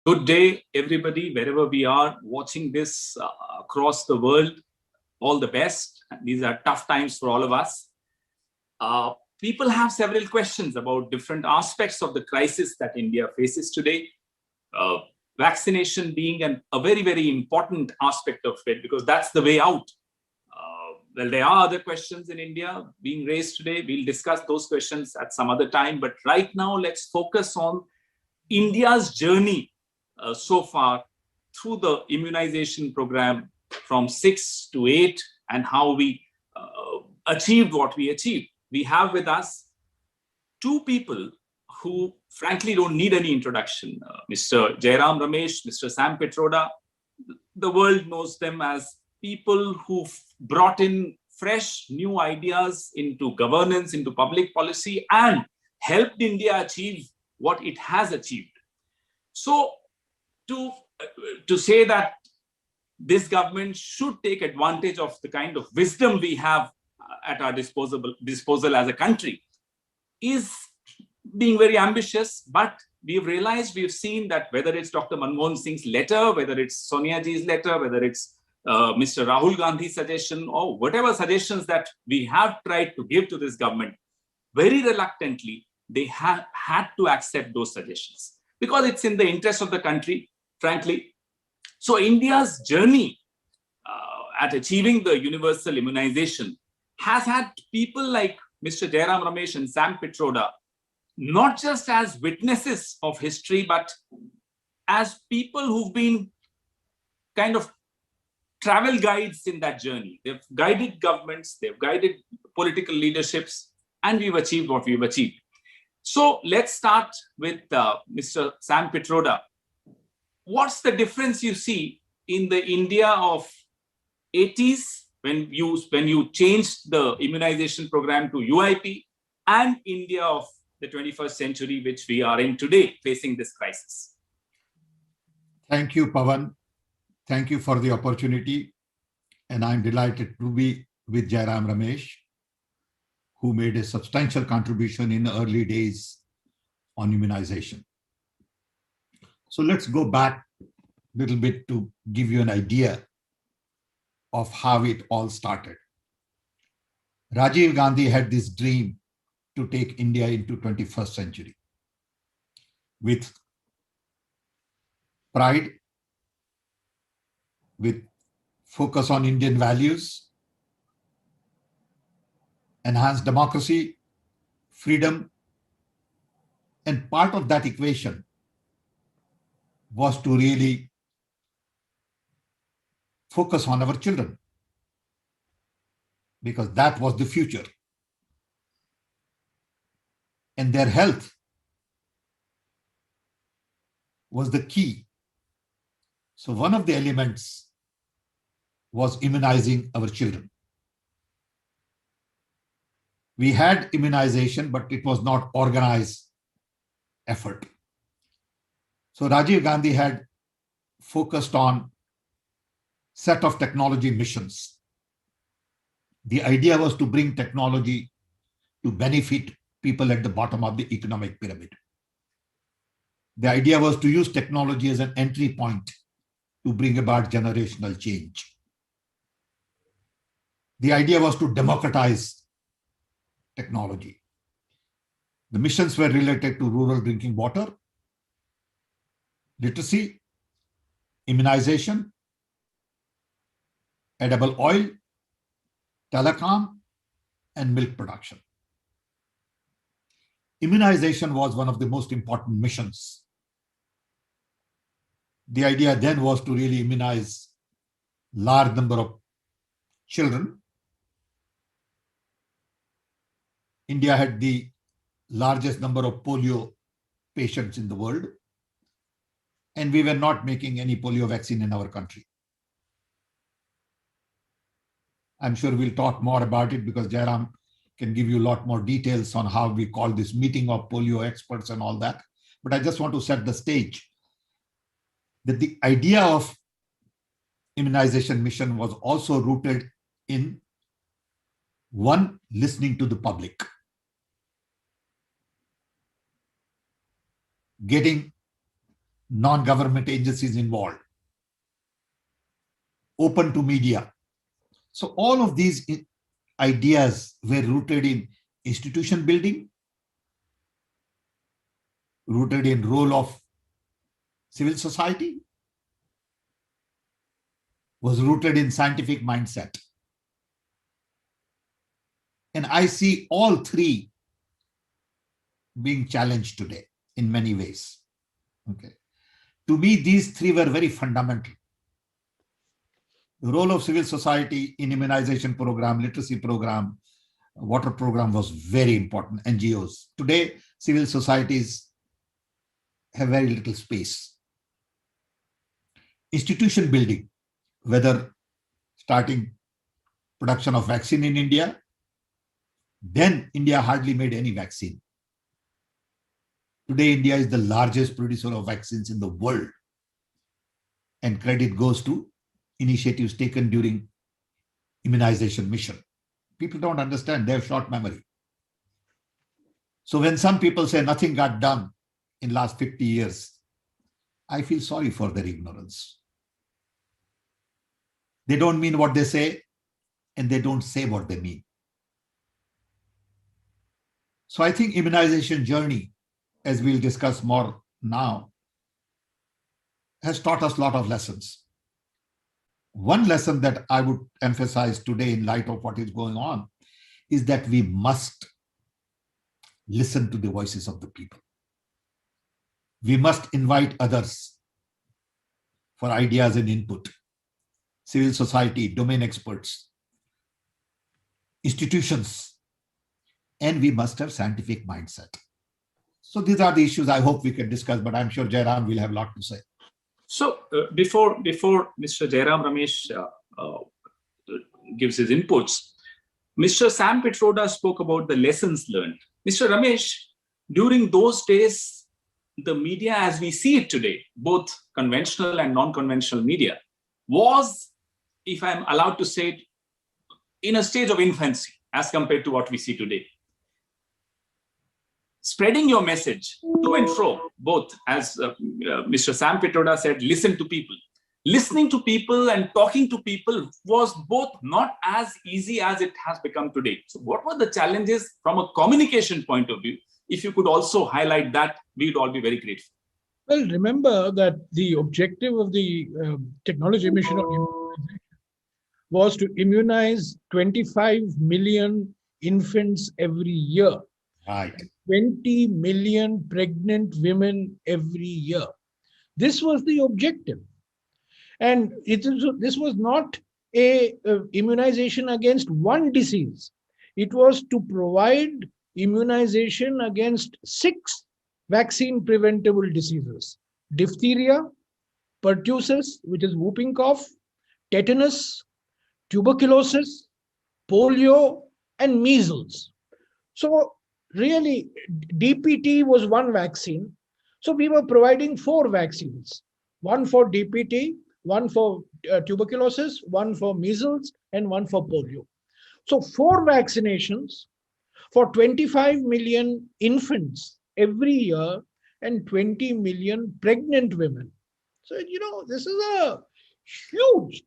Good day, everybody, wherever we are watching this across the world. All the best. These are tough times for all of us. People have several questions about different aspects of the crisis that India faces today. Uh, Vaccination being a very, very important aspect of it, because that's the way out. Well, there are other questions in India being raised today. We'll discuss those questions at some other time. But right now, let's focus on India's journey so far through the immunization program from 6 to 8 and how we achieved what we achieved. We have with us two people who frankly don't need any introduction. Mr. Jairam Ramesh, Mr. Sam Pitroda. The world knows them as people who've brought in fresh new ideas into governance, into public policy, and helped India achieve what it has achieved. So to say that this government should take advantage of the kind of wisdom we have at our disposal as a country is being very ambitious. But we've realized, we've seen that whether it's Dr. Manmohan Singh's letter, whether it's Sonia Ji's letter, whether it's Mr. Rahul Gandhi's suggestion, or whatever suggestions that we have tried to give to this government, very reluctantly, they have had to accept those suggestions because it's in the interest of the country, frankly. So India's journey at achieving the universal immunization has had people like Mr. Jairam Ramesh and Sam Pitroda, not just as witnesses of history, but as people who've been kind of travel guides in that journey. They've guided governments, they've guided political leaderships, and we've achieved what we've achieved. So let's start with Mr. Sam Pitroda. What's the difference you see in the India of 80s when you changed the immunization program to UIP, and India of the 21st century, which we are in today, facing this crisis? Thank you, Pawan. Thank you for the opportunity. And I'm delighted to be with Jairam Ramesh, who made a substantial contribution in the early days on immunization. So let's go back a little bit to give you an idea of how it all started. Rajiv Gandhi had this dream to take India into 21st century with pride, with focus on Indian values, enhanced democracy, freedom, and part of that equation was to really focus on our children, because that was the future. And their health was the key. So one of the elements was immunizing our children. We had immunization, but it was not organized effort. So Rajiv Gandhi had focused on set of technology missions. The idea was to bring technology to benefit people at the bottom of the economic pyramid. The idea was to use technology as an entry point to bring about generational change. The idea was to democratize technology. The missions were related to rural drinking water, literacy, immunization, edible oil, telecom, and milk production. Immunization was one of the most important missions. The idea then was to really immunize large number of children. India had the largest number of polio patients in the world, and we were not making any polio vaccine in our country. I'm sure we'll talk more about it because Jairam can give you a lot more details on how we call this meeting of polio experts and all that. But I just want to set the stage that the idea of immunization mission was also rooted in one, listening to the public, getting non-government agencies involved, open to media. So all of these ideas were rooted in institution building, rooted in role of civil society, was rooted in scientific mindset. And I see all three being challenged today in many ways. Okay. To me, these three were very fundamental. The role of civil society in immunization program, literacy program, water program was very important, NGOs. Today, civil societies have very little space. Institution building, whether starting production of vaccine in India, then India hardly made any vaccine. Today, India is the largest producer of vaccines in the world. And credit goes to initiatives taken during immunization mission. People don't understand, they have short memory. So when some people say nothing got done in last 50 years, I feel sorry for their ignorance. They don't mean what they say, and they don't say what they mean. So I think immunization journey, as we'll discuss more now, has taught us a lot of lessons. One lesson that I would emphasize today in light of what is going on is that we must listen to the voices of the people. We must invite others for ideas and input, civil society, domain experts, institutions, and we must have scientific mindset. So these are the issues I hope we can discuss, but I'm sure Jairam will have a lot to say. So before Mr. Jairam Ramesh gives his inputs, Mr. Sam Pitroda spoke about the lessons learned. Mr. Ramesh, during those days, the media as we see it today, both conventional and non-conventional media, was, if I'm allowed to say it, in a stage of infancy as compared to what we see today. Spreading your message to and fro, both, as Mr. Sam Pitroda said, listen to people. Listening to people and talking to people was both not as easy as it has become today. So what were the challenges from a communication point of view? If you could also highlight that, we'd all be very grateful. Well, remember that the objective of the technology mission of immunization was to immunize 25 million infants every year. Right. 20 million pregnant women every year. This was the objective. And this was not a immunization against one disease. It was to provide immunization against 6 vaccine preventable diseases: diphtheria, pertussis, which is whooping cough, tetanus, tuberculosis, polio, and measles. So really, DPT was one vaccine. So we were providing 4 vaccines, one for DPT, one for tuberculosis, one for measles, and one for polio. So 4 vaccinations for 25 million infants every year and 20 million pregnant women. So, this is a huge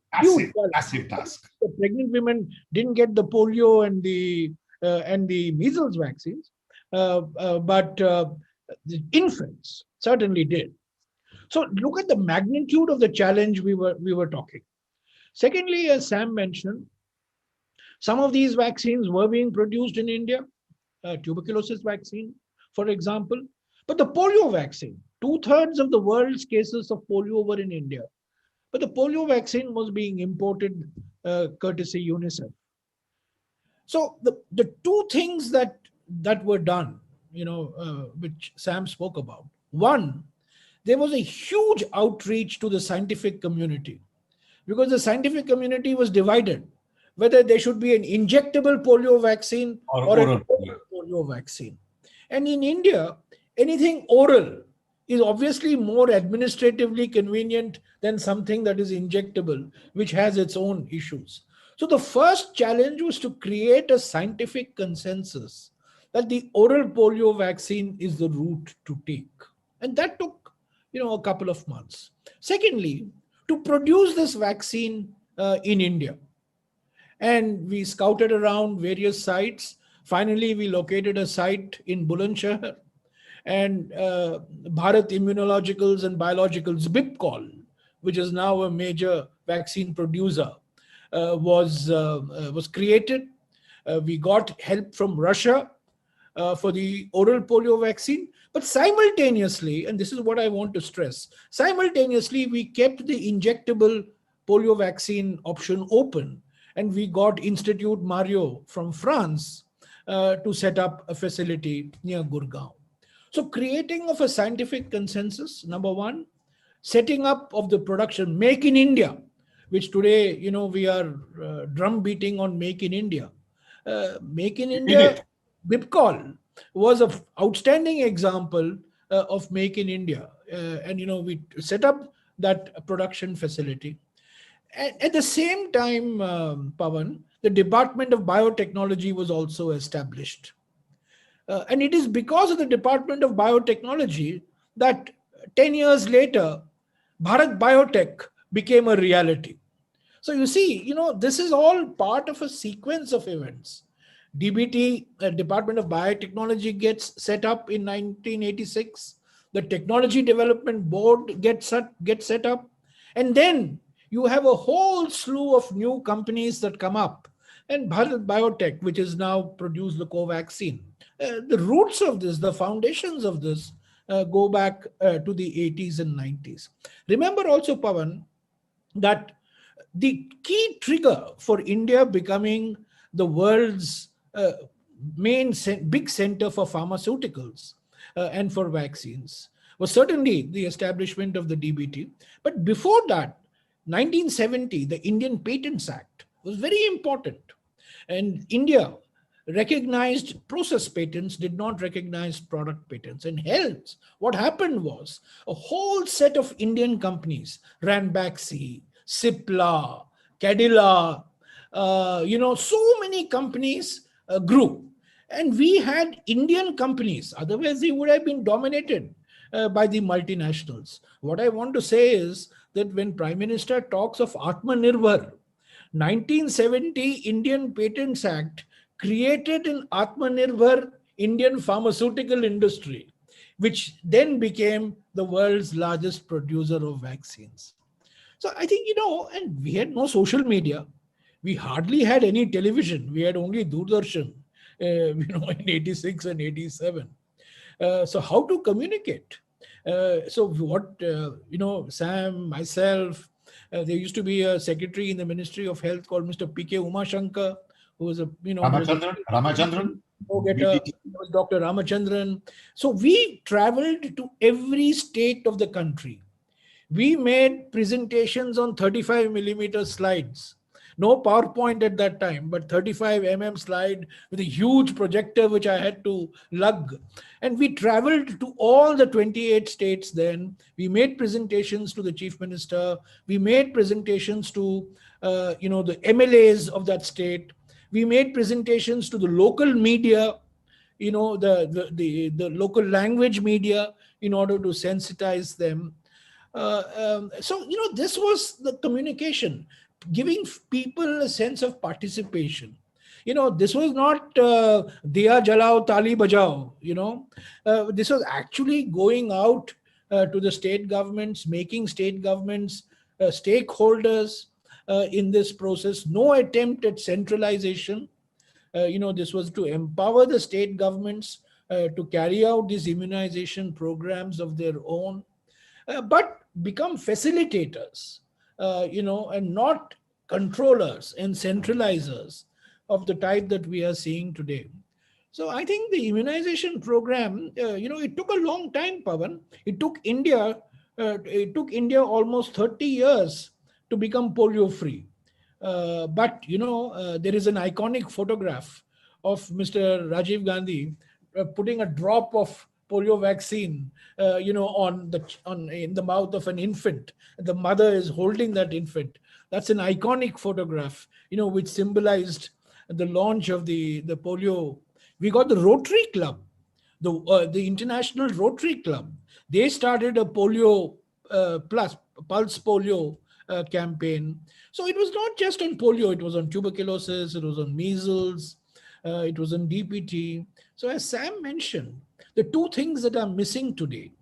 massive task. The pregnant women didn't get the polio and the measles vaccines, but the infants certainly did. So look at the magnitude of the challenge we were talking. Secondly, as Sam mentioned, some of these vaccines were being produced in India, tuberculosis vaccine, for example, but the polio vaccine, 2/3 of the world's cases of polio were in India, but the polio vaccine was being imported courtesy UNICEF. So the 2 things that were done, which Sam spoke about. One, there was a huge outreach to the scientific community, because the scientific community was divided whether there should be an injectable polio vaccine or an oral polio vaccine. And in India, anything oral is obviously more administratively convenient than something that is injectable, which has its own issues. So the first challenge was to create a scientific consensus that the oral polio vaccine is the route to take. And that took a couple of months. Secondly, to produce this vaccine in India. And we scouted around various sites. Finally, we located a site in Bulandshahr, and Bharat Immunologicals and Biologicals, BIPCOL, which is now a major vaccine producer, was created. We got help from Russia for the oral polio vaccine. But simultaneously, and this is what I want to stress, simultaneously, we kept the injectable polio vaccine option open, and we got Institut Mario from France to set up a facility near Gurgaon. So creating of a scientific consensus, number one, setting up of the production, Make in India, which today, we are drum beating on Make in India. Make in India, BIPCOL was an outstanding example of Make in India. And, we set up that production facility. At the same time, Pawan, the Department of Biotechnology was also established. And it is because of the Department of Biotechnology that 10 years later, Bharat Biotech became a reality. So you see, this is all part of a sequence of events. DBT, Department of Biotechnology, gets set up in 1986. The Technology Development Board gets set up. And then you have a whole slew of new companies that come up. And Bharat Biotech, which has now produced the Covaxin. The roots of this, the foundations of this, go back to the 80s and 90s. Remember also, Pawan, that the key trigger for India becoming the world's big center for pharmaceuticals and for vaccines was certainly the establishment of the DBT. But before that, 1970, the Indian Patents Act was very important. And India recognized process patents, did not recognize product patents. And hence, what happened was a whole set of Indian companies, Ranbaxy, Cipla, Cadila, so many companies grew. And we had Indian companies, otherwise they would have been dominated by the multinationals. What I want to say is that when Prime Minister talks of Atmanirbhar, 1970 Indian Patents Act created an Atmanirbhar Indian pharmaceutical industry, which then became the world's largest producer of vaccines. So I think, and we had no social media. We hardly had any television. We had only Doordarshan, in 86 and 87. So how to communicate? So what, Sam, myself, there used to be a secretary in the Ministry of Health called Mr. P.K. Umashankar, who was a, Ramachandran. Was Dr. Ramachandran. So we traveled to every state of the country. We made presentations on 35 millimeter slides. No PowerPoint at that time, but 35 slide with a huge projector which I had to lug. And we traveled to all the 28 states then. We made presentations to the Chief Minister. We made presentations to, the MLAs of that state. We made presentations to the local media, the local language media in order to sensitize them. This was the communication, giving people a sense of participation. This was not diya jalao, tali bajao, this was actually going out to the state governments, making state governments stakeholders in this process. No attempt at centralization. This was to empower the state governments to carry out these immunization programs of their own, but become facilitators, and not controllers and centralizers of the type that we are seeing today. So I think the immunization program, it took a long time, Pawan. It took India almost 30 years to become polio free. But there is an iconic photograph of Mr. Rajiv Gandhi putting a drop of polio vaccine, in the mouth of an infant. The mother is holding that infant. That's an iconic photograph, which symbolized the launch of the polio. We got the Rotary Club The International Rotary Club, they started a polio pulse polio campaign. So it was not just on polio, it was on tuberculosis, it was on measles, it was on DPT. So as Sam mentioned, the two things that are missing today,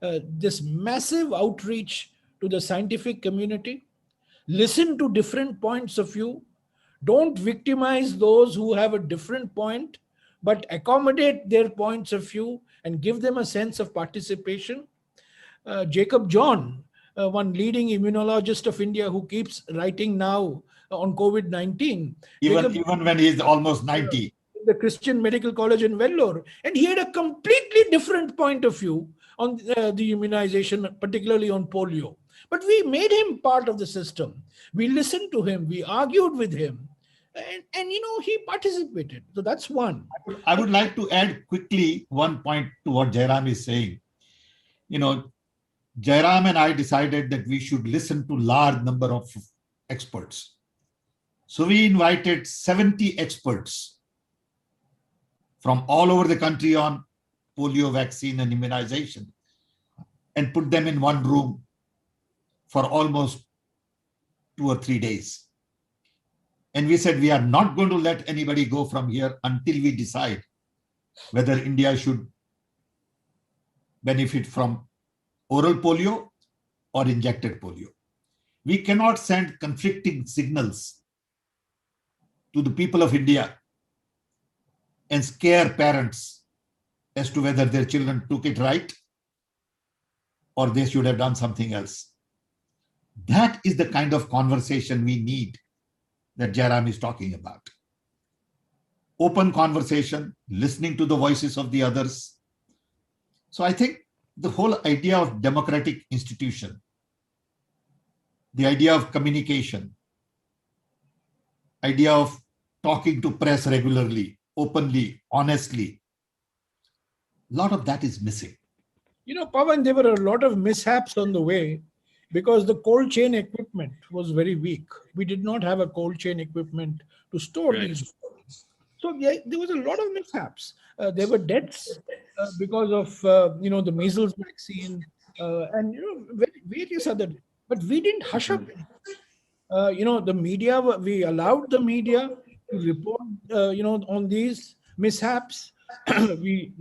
this massive outreach to the scientific community, listen to different points of view, don't victimize those who have a different point, but accommodate their points of view and give them a sense of participation. Jacob John, one leading immunologist of India who keeps writing now on COVID-19. Even when he's almost 90. The Christian Medical College in Vellore. And he had a completely different point of view on the immunization, particularly on polio. But we made him part of the system. We listened to him. We argued with him. And he participated. So that's one. I would like to add quickly one point to what Jairam is saying. Jairam and I decided that we should listen to large number of experts. So we invited 70 experts from all over the country on polio vaccine and immunization and put them in one room for almost 2 or 3 days. And we said, we are not going to let anybody go from here until we decide whether India should benefit from oral polio or injected polio. We cannot send conflicting signals to the people of India and scare parents as to whether their children took it right or they should have done something else. That is the kind of conversation we need that Jairam is talking about. Open conversation, listening to the voices of the others. So I think the whole idea of democratic institution, the idea of communication, idea of talking to press regularly, openly, honestly, a lot of that is missing. Pawan, there were a lot of mishaps on the way because the cold chain equipment was very weak. We did not have a cold chain equipment to store these. So there was a lot of mishaps. There were deaths because of the measles vaccine and various other. But we didn't hush up. The media, we allowed the media to report on these mishaps. We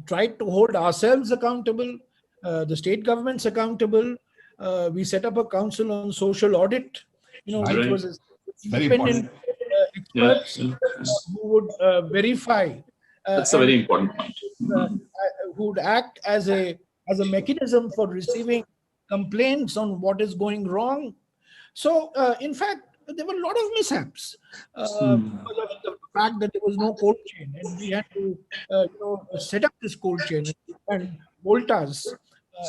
tried to hold ourselves accountable, the state governments accountable. We set up a council on social audit, which was a independent experts who would verify. That's a very important point. Who would act as a mechanism for receiving complaints on what is going wrong. So, in fact, there were a lot of mishaps because of the fact that there was no cold chain, and we had to, set up this cold chain. And Voltas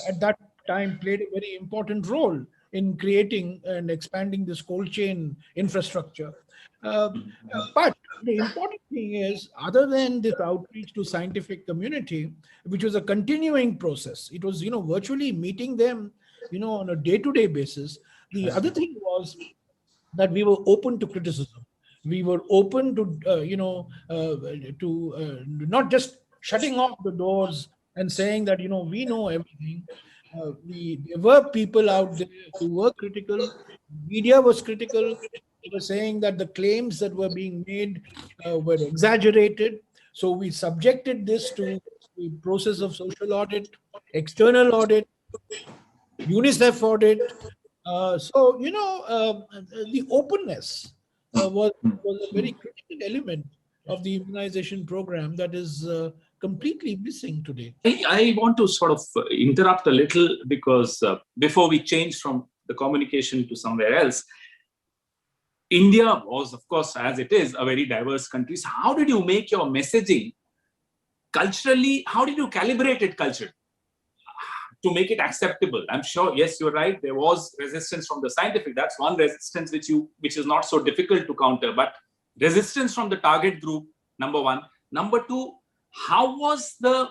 at that time played a very important role in creating and expanding this cold chain infrastructure. But the important thing is, other than this outreach to scientific community, which was a continuing process, it was virtually meeting them, on a day-to-day basis. The other thing was that we were open to criticism. We were open to, not just shutting off the doors and saying that, we know everything. There were people out there who were critical. Media was critical. They were saying that the claims that were being made were exaggerated. So we subjected this to the process of social audit, external audit, UNICEF audit. The openness was a very critical element of the immunization program that is completely missing today. I want to sort of interrupt a little because before we change from the communication to somewhere else, India was, of course, as it is, a very diverse country. So how did you make your messaging culturally? How did you calibrate it culturally to make it acceptable? I'm sure, yes, you're right. There was resistance from the scientific. That's one resistance which is not so difficult to counter. But resistance from the target group, number one. Number two, how was the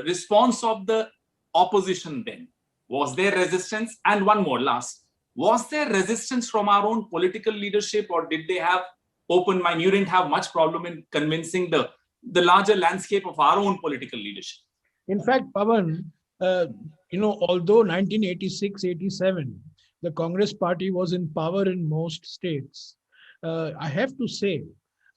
response of the opposition then? Was there resistance? And one more, last. Was there resistance from our own political leadership, or did they have open mind? You didn't have much problem in convincing the the larger landscape of our own political leadership. In fact, Pawan, although 1986-87, the Congress party was in power in most states, I have to say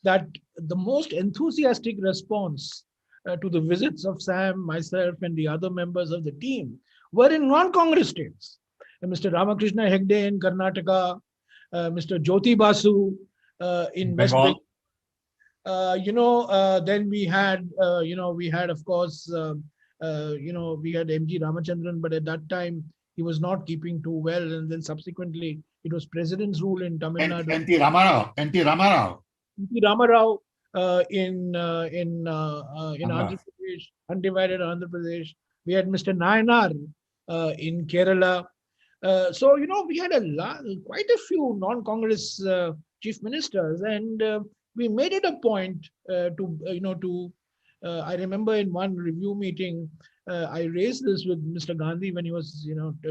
that the most enthusiastic response to the visits of Sam, myself, and the other members of the team were in non-Congress states. Mr. Ramakrishna Hegde in Karnataka, Mr. Jyoti Basu in West Bengal. Then we had, of course, we had M.G. Ramachandran, but at that time he was not keeping too well. And then subsequently, it was President's rule in Tamil Nadu. N.T. Ramarao. N.T. Ramarao in Andhra Pradesh, undivided Andhra Pradesh. We had Mr. Nayanar in Kerala. So, we had quite a few non-Congress chief ministers, and we made it a point I remember in one review meeting, I raised this with Mr. Gandhi when he was,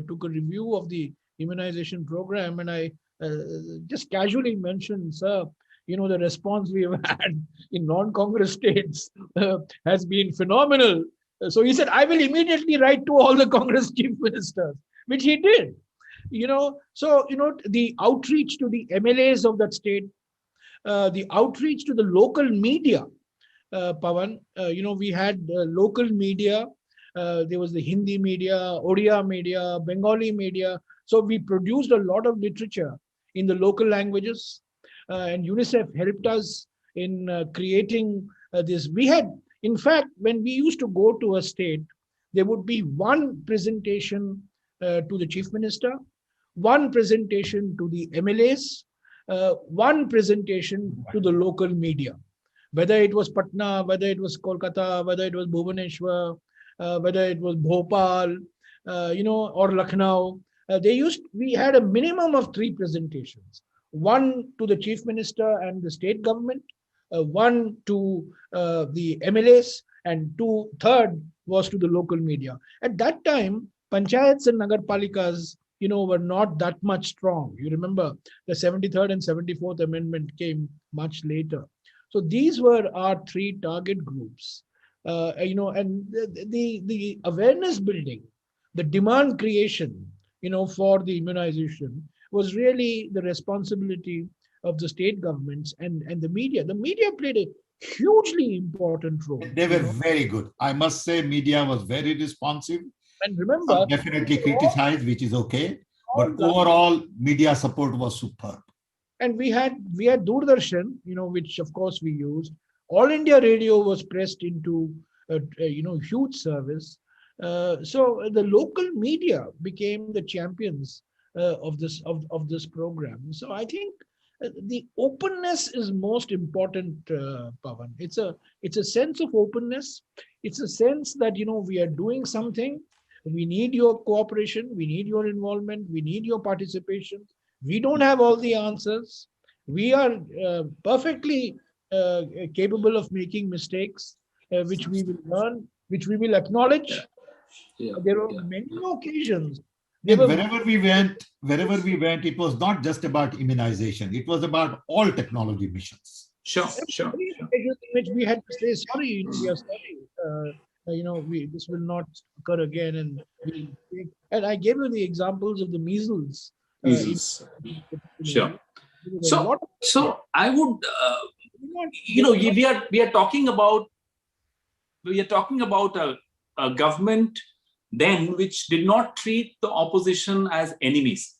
took a review of the immunization program, and I just casually mentioned, sir, the response we have had in non-Congress states has been phenomenal. So he said, I will immediately write to all the Congress chief ministers, which he did. The outreach to the MLAs of that state, the outreach to the local media, Pawan, we had local media. There was the Hindi media, Odia media, Bengali media. So we produced a lot of literature in the local languages, and UNICEF helped us in creating this. We had, in fact, when we used to go to a state, there would be one presentation to the chief minister, one presentation to the MLAs, one presentation to the local media. Whether it was Patna, whether it was Kolkata, whether it was Bhubaneswar, whether it was Bhopal, or Lucknow, we had a minimum of 3 presentations. One to the chief minister and the state government, one to the MLAs, and third was to the local media. At that time, panchayats and nagarpalikas, were not that much strong. You remember the 73rd and 74th amendment came much later. So these were our 3 target groups, and the awareness building, the demand creation, for the immunization was really the responsibility of the state governments and the media. The media played a hugely important role. They were very good. I must say, media was very responsive. And remember, definitely criticized, which is okay, but overall media support was superb. And we had Doordarshan, which of course we used. All India Radio was pressed into huge service. So the local media became the champions of this program. So I think the openness is most important, Pawan. It's a sense of openness. It's a sense that we are doing something. We need your cooperation. We need your involvement. We need your participation. We don't have all the answers. We are perfectly capable of making mistakes, which we will learn, which we will acknowledge. There are many occasions. Wherever we went, it was not just about immunization. It was about all technology missions. Sure. In which we had to say, sorry, we are sorry. This will not occur again. And I gave you the examples of the measles. Sure. So I would, we are talking about a government then which did not treat the opposition as enemies.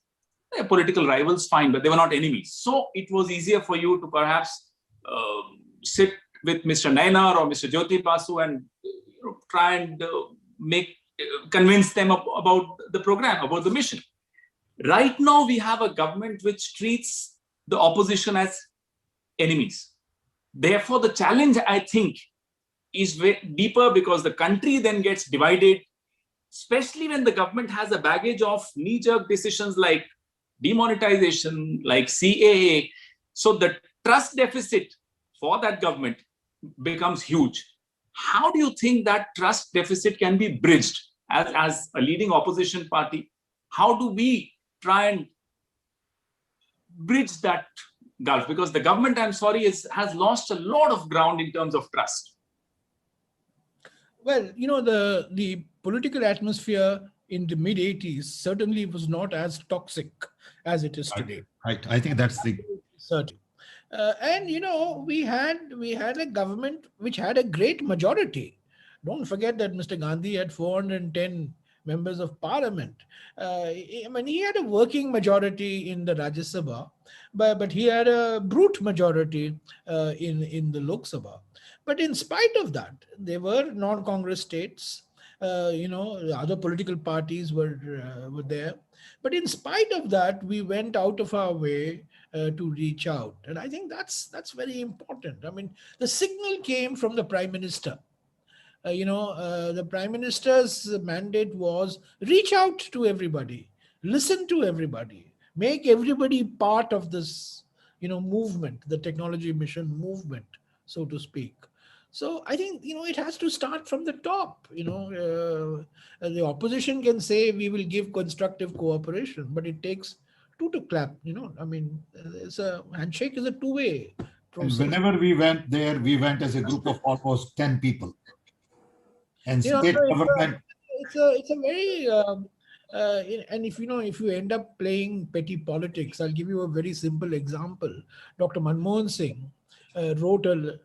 They're political rivals, fine, but they were not enemies. So it was easier for you to perhaps sit with Mr. Nayanar or Mr. Jyoti Basu and try and convince them about the program, about the mission. Right now, we have a government which treats the opposition as enemies. Therefore, the challenge, I think, is deeper because the country then gets divided, especially when the government has a baggage of knee-jerk decisions like demonetization, like CAA. So the trust deficit for that government becomes huge. How do you think that trust deficit can be bridged as a leading opposition party? How do we try and bridge that gulf? Because the government, I'm sorry, has lost a lot of ground in terms of trust. Well, the political atmosphere in the mid 80s certainly was not as toxic as it is Right. today. Right. I think that's the Certain. And we had a government which had a great majority. Don't forget that Mr. Gandhi had 410 members of parliament. I mean, he had a working majority in the Rajya Sabha, but he had a brute majority in the Lok Sabha. But in spite of that, there were non-Congress states. Other political parties were there, but in spite of that, we went out of our way to reach out, and I think that's very important. I mean, the signal came from the Prime Minister. The Prime Minister's mandate was reach out to everybody, listen to everybody, make everybody part of this, movement, the technology mission movement, so to speak. So I think, it has to start from the top. The opposition can say we will give constructive cooperation, but it takes two to clap. I mean, it's a handshake is a two-way And process. whenever we went there, we went as a group of almost 10 people. And state So government, it's a very and if you end up playing petty politics, I'll give you a very simple example. Dr. Manmohan Singh wrote a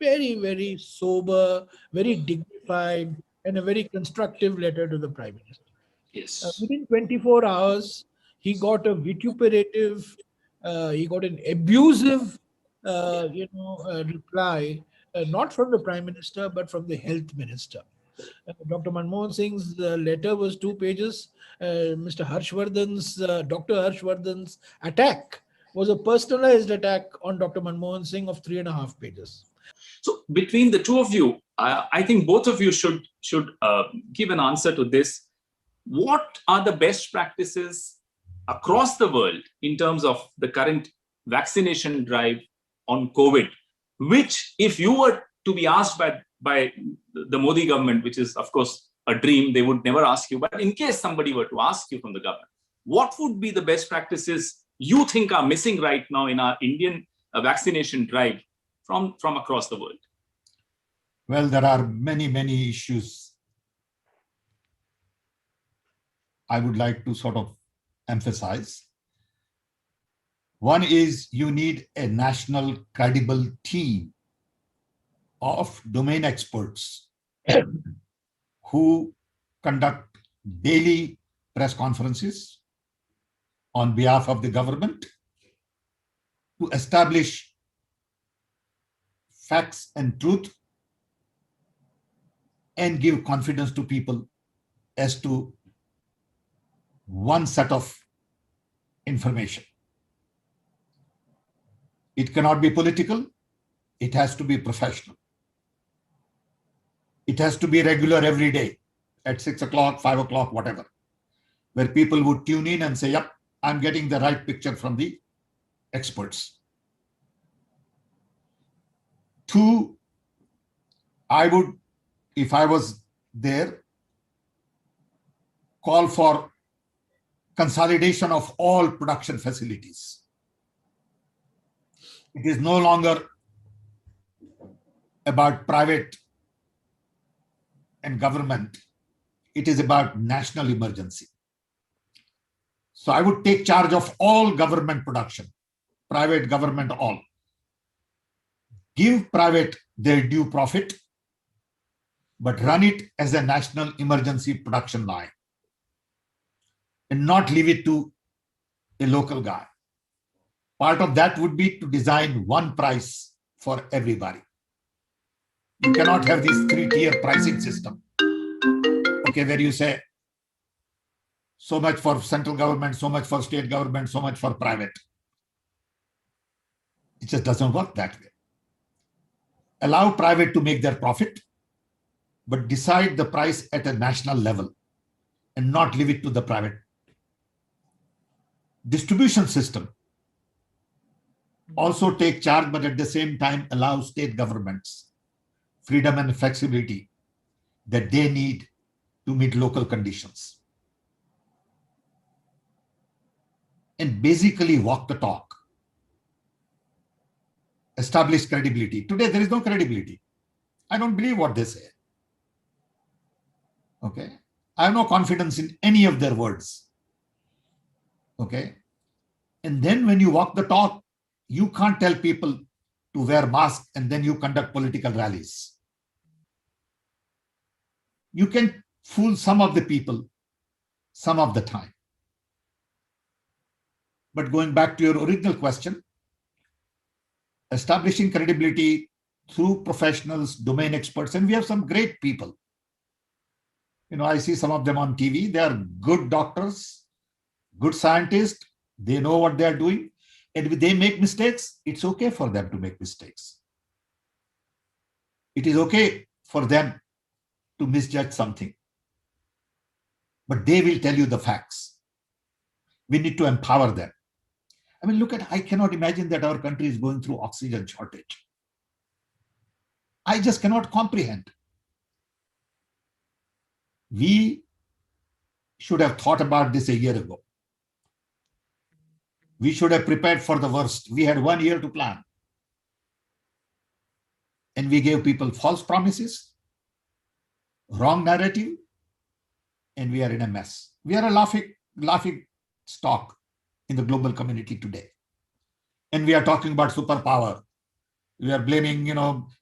very, very sober, very dignified, and a very constructive letter to the Prime Minister. Yes. Within 24 hours, he got a vituperative, he got an abusive, reply, not from the Prime Minister, but from the Health Minister. Dr. Manmohan Singh's letter was 2 pages. Dr. Harshvardhan's attack was a personalized attack on Dr. Manmohan Singh of 3.5 pages. So between the two of you, I think both of you should give an answer to this. What are the best practices across the world in terms of the current vaccination drive on COVID, which, if you were to be asked by the Modi government, which is, of course, a dream, they would never ask you, but in case somebody were to ask you from the government, what would be the best practices you think are missing right now in our Indian vaccination drive from across the world? well, there are many, many issues I would like to sort of emphasize. One is you need a national credible team of domain experts who conduct daily press conferences on behalf of the government to establish facts and truth and give confidence to people as to one set of information. It cannot be political. It has to be professional. It has to be regular every day at 6 o'clock, 5 o'clock, whatever, where people would tune in and say, yep, I'm getting the right picture from the experts. Two, I would, if I was there, call for consolidation of all production facilities. It is no longer about private and government. It is about national emergency. So I would take charge of all government production, private, government, all. Give private their due profit, but run it as a national emergency production line and not leave it to a local guy. Part of that would be to design one price for everybody. You cannot have this three-tier pricing system. Okay, where you say so much for central government, so much for state government, so much for private. It just doesn't work that way. Allow private to make their profit, but decide the price at a national level and not leave it to the private. Distribution system. Also take charge, but at the same time allow state governments freedom and flexibility that they need to meet local conditions. And basically walk the talk. Establish credibility. Today there is no credibility. I don't believe what they say. Okay. I have no confidence in any of their words. Okay. And then when you walk the talk, you can't tell people to wear masks and then you conduct political rallies. You can fool some of the people some of the time. But going back to your original question, establishing credibility through professionals, domain experts, and we have some great people. I see some of them on TV. They are good doctors, good scientists. They know what they are doing. And if they make mistakes, it's okay for them to make mistakes. It is okay for them to misjudge something. But they will tell you the facts. We need to empower them. I mean, I cannot imagine that our country is going through oxygen shortage. I just cannot comprehend. We should have thought about this a year ago. We should have prepared for the worst. We had 1 year to plan. And we gave people false promises, wrong narrative, and we are in a mess. We are a laughing stock in the global community today. And we are talking about superpower. We are blaming,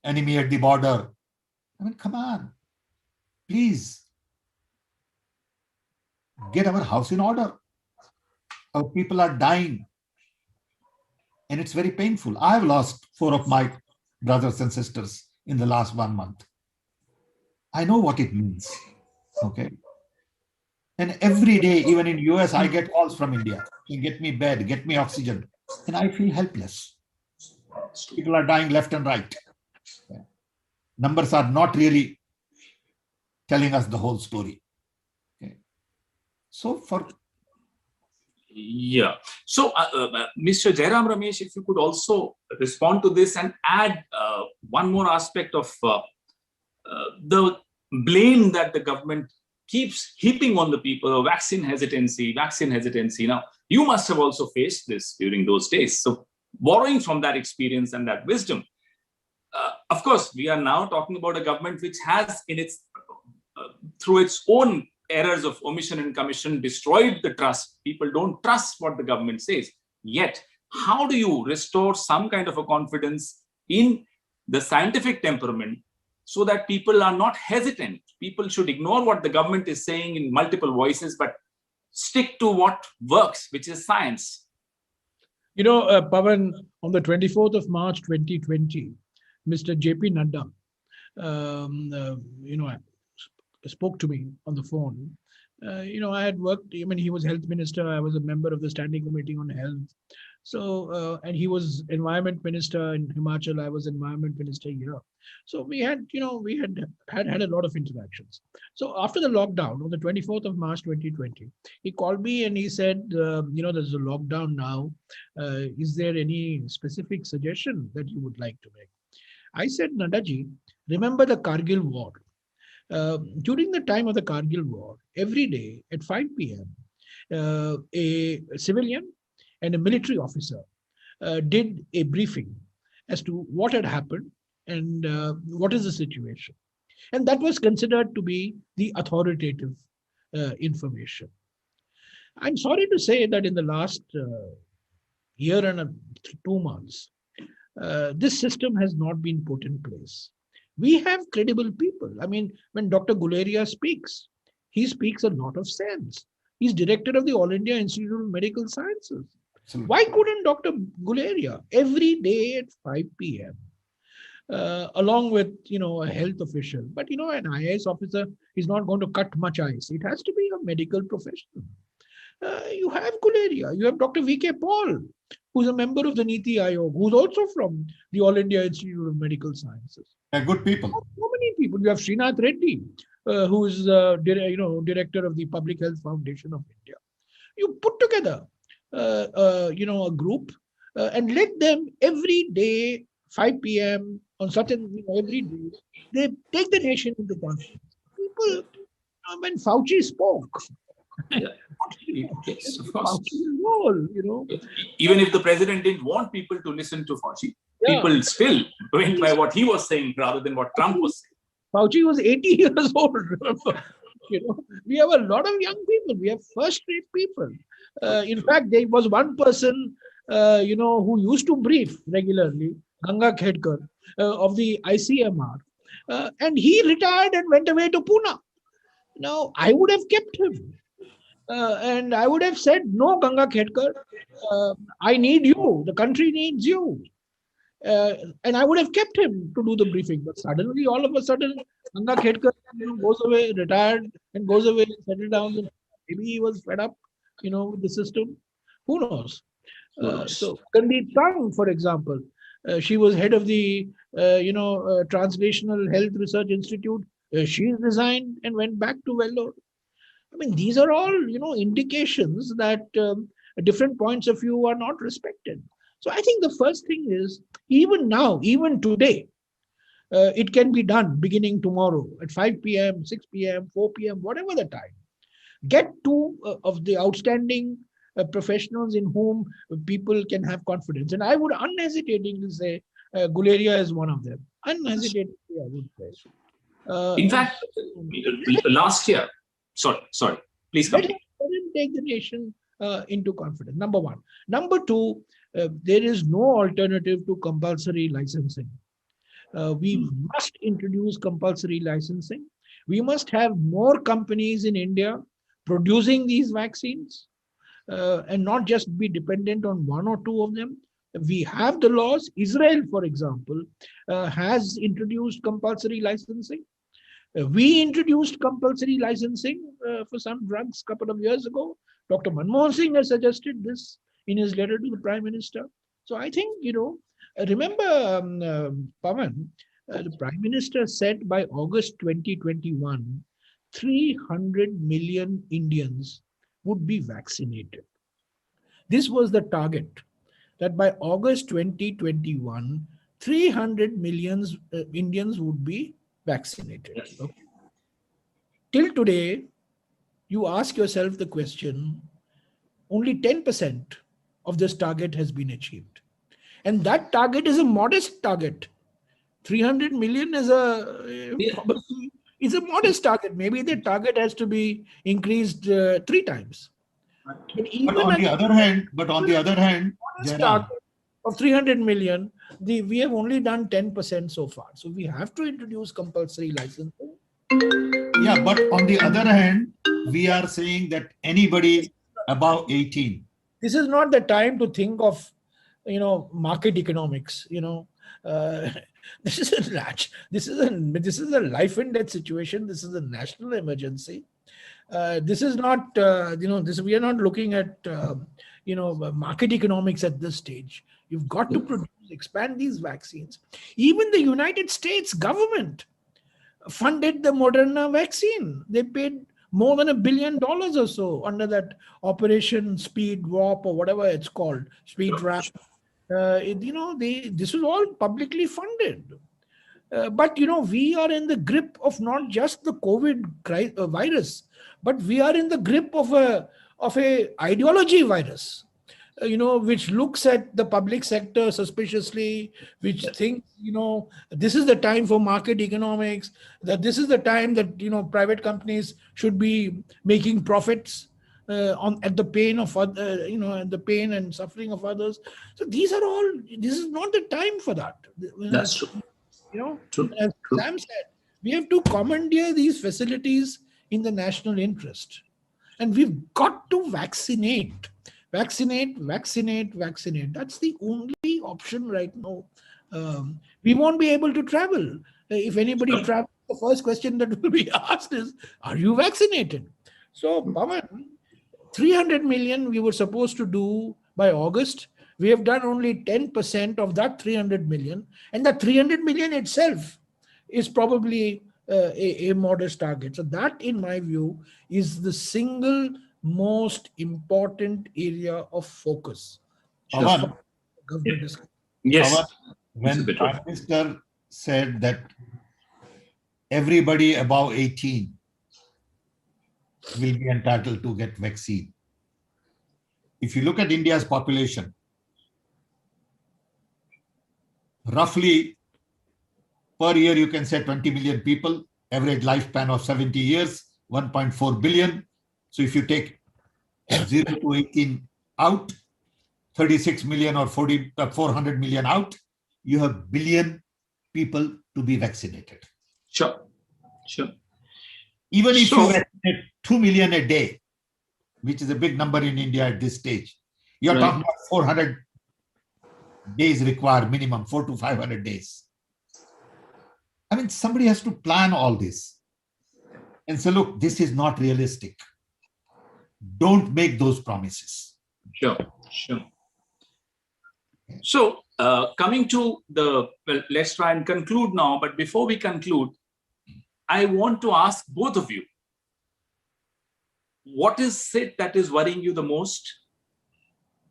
enemy at the border. I mean, come on. Please get our house in order. Our people are dying. And it's very painful. I have lost 4 of my brothers and sisters in the last 1 month. I know what it means. Okay. And every day, even in US, I get calls from India. Get me bed, get me oxygen. And I feel helpless. People are dying left and right. Numbers are not really telling us the whole story. Okay. So Mr. Jairam Ramesh, if you could also respond to this and add one more aspect of the blame that the government keeps heaping on the people of vaccine hesitancy. Now, you must have also faced this during those days. So borrowing from that experience and that wisdom, of course, we are now talking about a government which has through its own errors of omission and commission, destroyed the trust. People don't trust what the government says. Yet, how do you restore some kind of a confidence in the scientific temperament so that people are not hesitant? People should ignore what the government is saying in multiple voices, but stick to what works, which is science. Pawan, on the 24th of March, 2020, Mr. J.P. Nadda, spoke to me on the phone. I had worked, he was health minister. I was a member of the standing committee on health. So, and he was environment minister in Himachal. I was environment minister here. So we had a lot of interactions. So after the lockdown on the 24th of March, 2020, he called me and he said, there's a lockdown now. Is there any specific suggestion that you would like to make? I said, Nadaji, remember the Kargil war. During the time of the Kargil war, every day at 5 p.m., a civilian and a military officer did a briefing as to what had happened and what is the situation. And that was considered to be the authoritative information. I'm sorry to say that in the last year and 2 months, this system has not been put in place. We have credible people. I mean, when Dr. Guleria speaks, he speaks a lot of sense. He's director of the All India Institute of Medical Sciences. Absolutely. Why couldn't Dr. Guleria every day at 5 p.m., along with, a health official, but, an IAS officer is not going to cut much ice. It has to be a medical professional. You have Guleria, you have Dr. V.K. Paul, who's a member of the Niti Aayog, who's also from the All India Institute of Medical Sciences. They're good people. So many people. You have Srinath Reddy, who is director of the Public Health Foundation of India. You put together, a group and let them every day, 5 p.m. on certain, every day, they take the nation into confidence. People, when Fauci spoke, Yes, of course. Role, Even if the president didn't want people to listen to Fauci, people still went by what he was saying rather than what Trump was saying. Fauci was 80 years old, remember? We have a lot of young people. We have first-rate people. In fact, there was one person, who used to brief regularly, Ganga Khedkar, of the ICMR, and he retired and went away to Pune. Now, I would have kept him. And I would have said, no, Ganga Khedkar, I need you. The country needs you. And I would have kept him to do the briefing. But suddenly, all of a sudden, Ganga Khedkar goes away, retired, and goes away, settled down. Maybe he was fed up, with the system. Who knows? So Gandhi Tang, for example, she was head of the, Translational Health Research Institute. She resigned and went back to Vellore. I mean, these are all, indications that different points of view are not respected. So I think the first thing is, even now, even today, it can be done beginning tomorrow at 5 p.m., 6 p.m., 4 p.m., whatever the time. Get two of the outstanding professionals in whom people can have confidence. And I would unhesitatingly say Guleria is one of them. Unhesitatingly, I would say. In fact, last year, sorry, please Let continue. him take the nation into confidence. Number one. Number two, there is no alternative to compulsory licensing. We must introduce compulsory licensing. We must have more companies in India producing these vaccines and not just be dependent on one or two of them. We have the laws. Israel, for example, has introduced compulsory licensing. We introduced compulsory licensing for some drugs a couple of years ago. Dr. Manmohan Singh has suggested this in his letter to the Prime Minister. So I think, remember, Pawan, the Prime Minister said by August 2021, 300 million Indians would be vaccinated. This was the target, that by August 2021, 300 million Indians would be vaccinated. Okay. Till today, you ask yourself the question, only 10% of this target has been achieved. And that target is a modest target. 300 million is a modest target. Maybe the target has to be increased 3 times. But even on the other hand, modest target of 300 million, we have only done 10% so far. So we have to introduce compulsory licensing. Yeah, but on the other hand, we are saying that anybody above 18. This is not the time to think of, market economics. This is a life and death situation. This is a national emergency. This is not, we are not looking at, market economics at this stage. You've got to expand these vaccines. Even the United States government funded the Moderna vaccine. They paid more than $1 billion or so under that Operation Speed Warp or whatever it's called, Speed Wrap. This was all publicly funded. But we are in the grip of not just the COVID virus, but we are in the grip of a ideology virus. Which looks at the public sector suspiciously, which thinks, this is the time for market economics, that this is the time that, private companies should be making profits at the pain of, at the pain and suffering of others. So this is not the time for that. That's true. As Sam said, we have to commandeer these facilities in the national interest. And we've got to vaccinate. That's the only option right now. We won't be able to travel. If anybody travels, the first question that will be asked is, are you vaccinated? So, Pawan, 300 million we were supposed to do by August. We have done only 10% of that 300 million. And that 300 million itself is probably a modest target. So that, in my view, is the single most important area of focus. Pawan, yes. Pawan, when the Prime Minister said that everybody above 18 will be entitled to get vaccine. If you look at India's population, roughly per year you can say 20 million people, average lifespan of 70 years, 1.4 billion. So if you take 0 to 18 out, 36 million or 400 million out, you have billion people to be vaccinated. Sure. Sure. Even if So- you vaccinate 2 million a day, which is a big number in India at this stage, you're Right. talking about 400 days required minimum, 400 to 500 days. I mean, somebody has to plan all this and say, look, this is not realistic. Don't make those promises. Sure, sure. So, coming to the, well, let's try and conclude now. But before we conclude, I want to ask both of you, what is it that is worrying you the most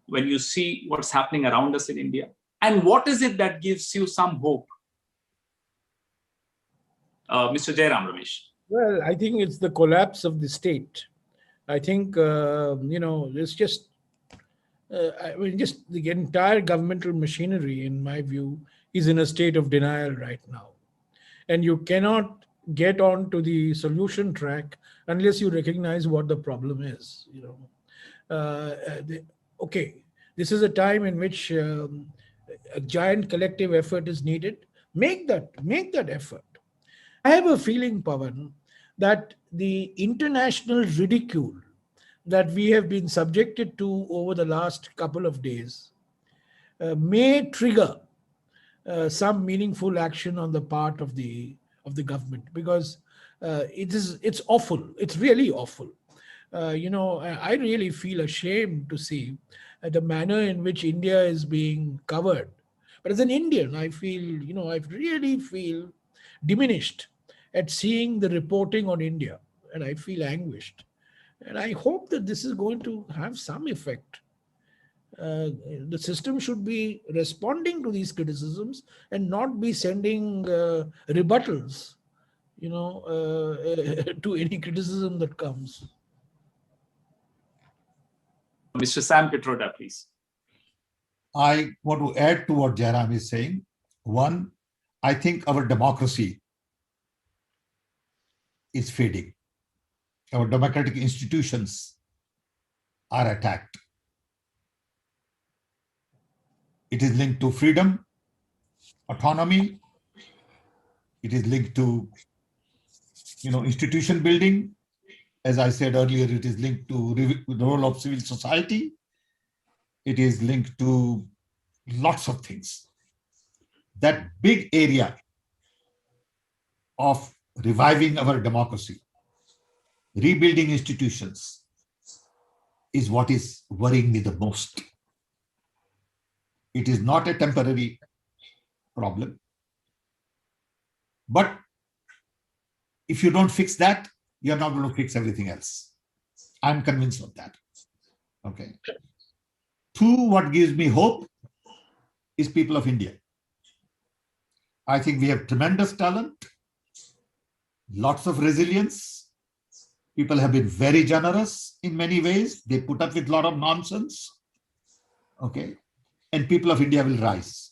when you see what's happening around us in India? And what is it that gives you some hope? Mr. Jairam Ramesh. Well, I think it's the collapse of the state. I think, it's just, just the entire governmental machinery, in my view, is in a state of denial right now. And you cannot get on to the solution track unless you recognize what the problem is. Okay, this is a time in which a giant collective effort is needed. Make that effort. I have a feeling, Pawan, that the international ridicule that we have been subjected to over the last couple of days may trigger some meaningful action on the part of the government, because it's awful. It's really awful. I really feel ashamed to see the manner in which India is being covered. But as an Indian, I really feel diminished at seeing the reporting on India, and I feel anguished. And I hope that this is going to have some effect. The system should be responding to these criticisms and not be sending rebuttals, to any criticism that comes. Mr. Sam Pitroda, please. I want to add to what Jairam is saying. One, I think our democracy is fading. Our democratic institutions are attacked. It is linked to freedom, autonomy. It is linked to, institution building. As I said earlier, it is linked to the role of civil society. It is linked to lots of things. That big area of reviving our democracy, rebuilding institutions, is what is worrying me the most. It is not a temporary problem. But if you don't fix that, you're not going to fix everything else. I'm convinced of that. Okay. Two, what gives me hope is people of India. I think we have tremendous talent, lots of resilience. People have been very generous in many ways. They put up with a lot of nonsense. Okay. And people of India will rise.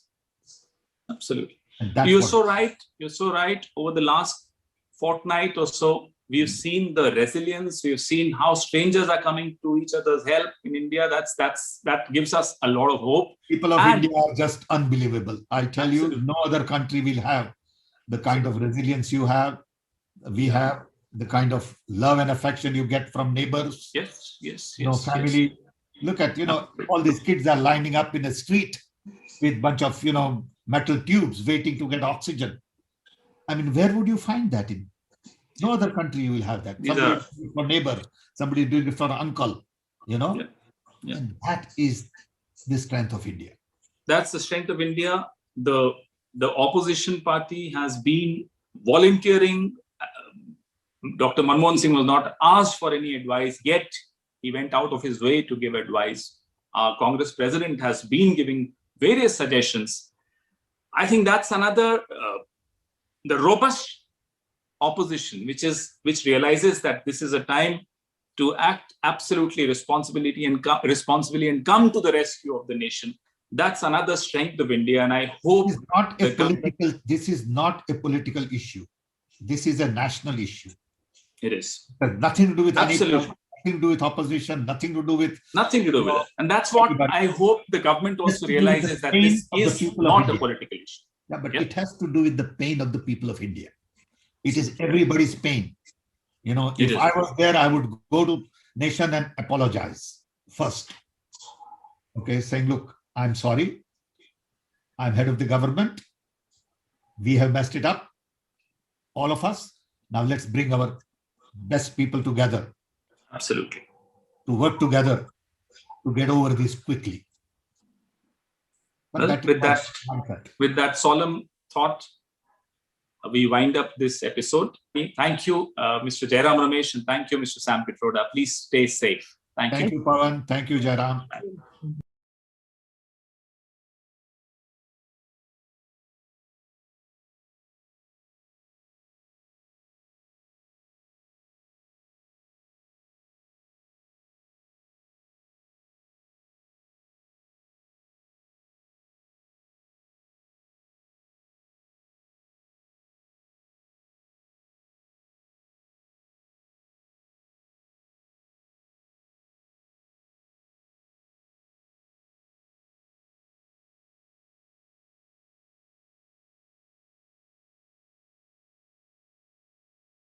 Absolutely. And that's You're so right. You're so right. Over the last fortnight or so, we've seen the resilience. We've seen how strangers are coming to each other's help in India. That gives us a lot of hope. People of India are just unbelievable. I tell Absolutely. you, no other country will have the kind of resilience you have. We have the kind of love and affection you get from neighbors. Yes, yes, Family. Yes. Look at, all these kids are lining up in a street with a bunch of, metal tubes waiting to get oxygen. I mean, where would you find that in? No other country you will have that. Somebody doing it for neighbor, somebody doing it for uncle, Yeah. And that is the strength of India. That's the strength of India. The opposition party has been volunteering. Dr. Manmohan Singh was not asked for any advice, yet he went out of his way to give advice. Our Congress president has been giving various suggestions. I think that's another, the robust opposition, which realizes that this is a time to act absolutely responsibly and come to the rescue of the nation. That's another strength of India, and I hope this is not a political issue. This is a national issue. It is. It has nothing to do with any Absolutely. nothing to do with opposition, nothing to do with Nothing to do with it. And that's what everybody. I hope the government It has also to do with the realizes, that pain this of the is people of not a India. political issue. Yeah, but Yeah. it has to do with the pain of the people of India. It is everybody's pain. You know, It if is. I was there, I would go to nation and apologize first. Okay, saying, look, I'm sorry. I'm head of the government. We have messed it up, all of us. Now let's bring our best people together Absolutely. to work together to get over this quickly. But Well, that is mindset. with that solemn thought, we wind up this episode. Thank you, Mr. Jairam Ramesh, and thank you, Mr. Sam Pitroda. Please stay safe. Thank you. Thank you, Pawan. Thank you, Jairam.